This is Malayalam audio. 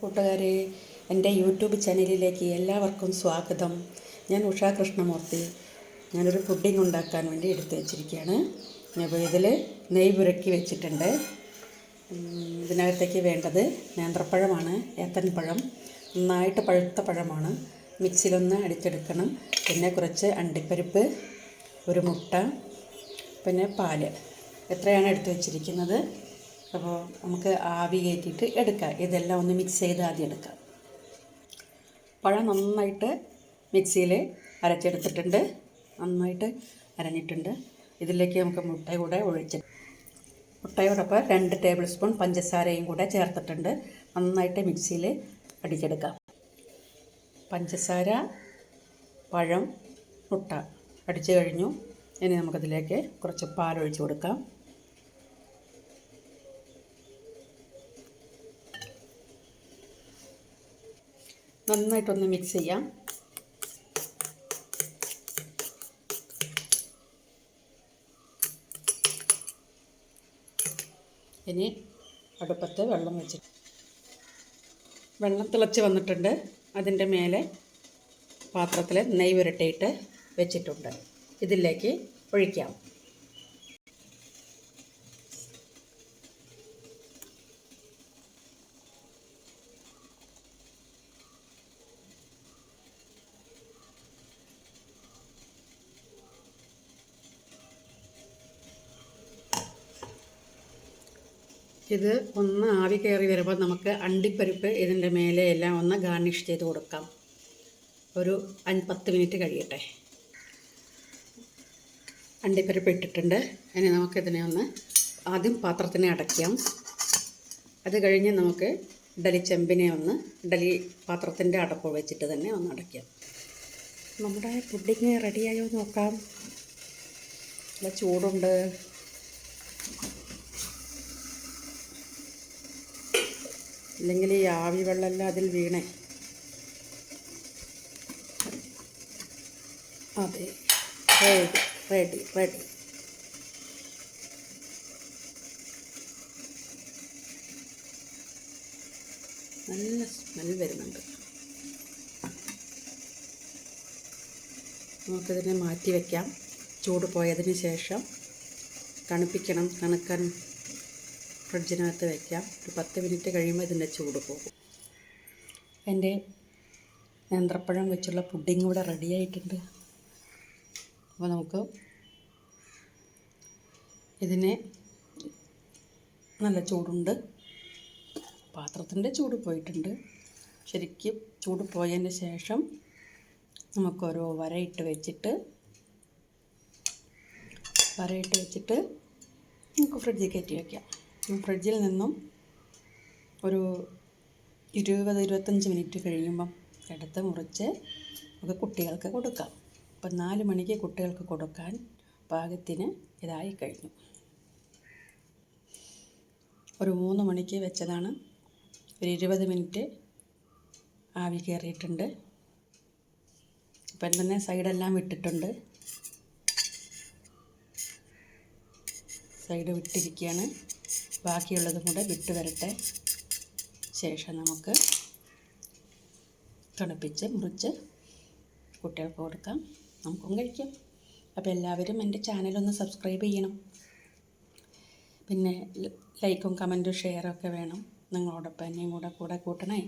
കൂട്ടുകാരെ, എൻ്റെ യൂട്യൂബ് ചാനലിലേക്ക് എല്ലാവർക്കും സ്വാഗതം. ഞാൻ ഉഷാ കൃഷ്ണമൂർത്തി. ഞാനൊരു പുഡിംഗ് ഉണ്ടാക്കാൻ വേണ്ടി എടുത്തു വച്ചിരിക്കുകയാണ്. അപ്പോൾ ഇതിൽ നെയ്യ് പുരട്ടി വെച്ചിട്ടുണ്ട്. ഇതിനകത്തേക്ക് വേണ്ടത് നേന്ത്രപ്പഴമാണ്, ഏത്തൻപഴം. നന്നായിട്ട് പഴുത്ത പഴമാണ്. മിക്സിയിലൊന്ന് അടിച്ചെടുക്കണം. പിന്നെ കുറച്ച് അണ്ടിപ്പരിപ്പ്, ഒരു മുട്ട, പിന്നെ പാല്. എത്രയാണ് എടുത്തു വച്ചിരിക്കുന്നത്. അപ്പോൾ നമുക്ക് ആവി കയറ്റിയിട്ട് എടുക്കാം. ഇതെല്ലാം ഒന്ന് മിക്സ് ചെയ്ത് ആദ്യം എടുക്കാം. പഴം നന്നായിട്ട് മിക്സിയിൽ അരച്ചെടുത്തിട്ടുണ്ട്, നന്നായിട്ട് അരഞ്ഞിട്ടുണ്ട്. ഇതിലേക്ക് നമുക്ക് മുട്ട കൂടെ മുട്ടയോടൊപ്പം 2 ടേബിൾ സ്പൂൺ പഞ്ചസാരയും കൂടെ ചേർത്തിട്ടുണ്ട്. നന്നായിട്ട് മിക്സിയിൽ അടിച്ചെടുക്കാം. പഞ്ചസാര, പഴം, മുട്ട അടിച്ചു കഴിഞ്ഞു. ഇനി നമുക്കതിലേക്ക് കുറച്ച് പാലൊഴിച്ച് കൊടുക്കാം. നന്നായിട്ടൊന്ന് മിക്സ് ചെയ്യാം. ഇനി അടുപ്പത്ത് വെള്ളം തിളച്ച് വന്നിട്ടുണ്ട്. അതിൻ്റെ മേലെ പാത്രത്തിൽ നെയ്യ് പുരട്ടിയിട്ട് വെച്ചിട്ടുണ്ട്. ഇതിലേക്ക് ഒഴിക്കാം. ഇത് ഒന്ന് ആവി കയറി വരുമ്പോൾ നമുക്ക് അണ്ടിപ്പരിപ്പ് ഇതിൻ്റെ മേലെ എല്ലാം ഒന്ന് ഗാർണിഷ് ചെയ്ത് കൊടുക്കാം. ഒരു 10 മിനിറ്റ് കഴിയട്ടെ. അണ്ടിപ്പരിപ്പ് ഇട്ടിട്ടുണ്ട്. ഇനി നമുക്കിതിനെ ഒന്ന് ആദ്യം പാത്രത്തിനെ അടയ്ക്കാം. അത് കഴിഞ്ഞ് നമുക്ക് ഇഡലി പാത്രത്തിൻ്റെ അടപ്പ് വെച്ചിട്ട് തന്നെ ഒന്ന് അടയ്ക്കാം. നമ്മുടെ പുഡിങ് റെഡിയായോ നോക്കാം. നല്ല ചൂടുണ്ട്. ഇല്ലെങ്കിൽ ഈ ആവി വെള്ളമെല്ലാം അതിൽ വീണേ. അതെ, റെഡി. നല്ല സ്മെൽ വരുന്നുണ്ട്. നമുക്കിതിനെ മാറ്റി വയ്ക്കാം. ചൂട് പോയതിന് ശേഷം തണുക്കാൻ ഫ്രിഡ്ജിനകത്ത് വയ്ക്കാം. ഒരു 10 മിനിറ്റ് കഴിയുമ്പോൾ ഇതിൻ്റെ ചൂട് പോകും. എൻ്റെ നേന്ത്രപ്പഴം വെച്ചുള്ള പുഡിംഗ് ഇവിടെ റെഡിയായിട്ടുണ്ട്. അപ്പോൾ നമുക്ക് ഇതിനെ നല്ല ചൂടുണ്ട്. പാത്രത്തിൻ്റെ ചൂട് പോയിട്ടുണ്ട്. ശരിക്കും ചൂട് പോയതിന് ശേഷം നമുക്കൊരു വരയിട്ട് വെച്ചിട്ട് നമുക്ക് ഫ്രിഡ്ജിൽ കയറ്റി വയ്ക്കാം. ഫ്രിഡ്ജിൽ നിന്നും ഒരു 20-25 മിനിറ്റ് കഴിയുമ്പം എടുത്ത് മുറിച്ച് നമുക്ക് കുട്ടികൾക്ക് കൊടുക്കാം. ഇപ്പം 4 മണിക്ക് കുട്ടികൾക്ക് കൊടുക്കാൻ പാകത്തിന് ഇതായി കഴിഞ്ഞു. ഒരു 3 മണിക്ക് വെച്ചതാണ്. ഒരു 20 മിനിറ്റ് ആവി കയറിയിട്ടുണ്ട്. ഇപ്പം തന്നെ സൈഡെല്ലാം വിട്ടിട്ടുണ്ട്. സൈഡ് വിട്ടിരിക്കുകയാണ്. ബാക്കിയുള്ളതും കൂടെ വിട്ട് വരട്ടെ. ശേഷം നമുക്ക് തണുപ്പിച്ച് മുറിച്ച് കുട്ടികൾക്ക് കൊടുക്കാം. നമുക്കും കഴിക്കാം. അപ്പോൾ എല്ലാവരും എൻ്റെ ചാനലൊന്ന് സബ്സ്ക്രൈബ് ചെയ്യണം. പിന്നെ ലൈക്കും കമൻറ്റും ഷെയറൊക്കെ വേണം. നിങ്ങളോടൊപ്പം എന്നെയും കൂടെ കൂട്ടണേ.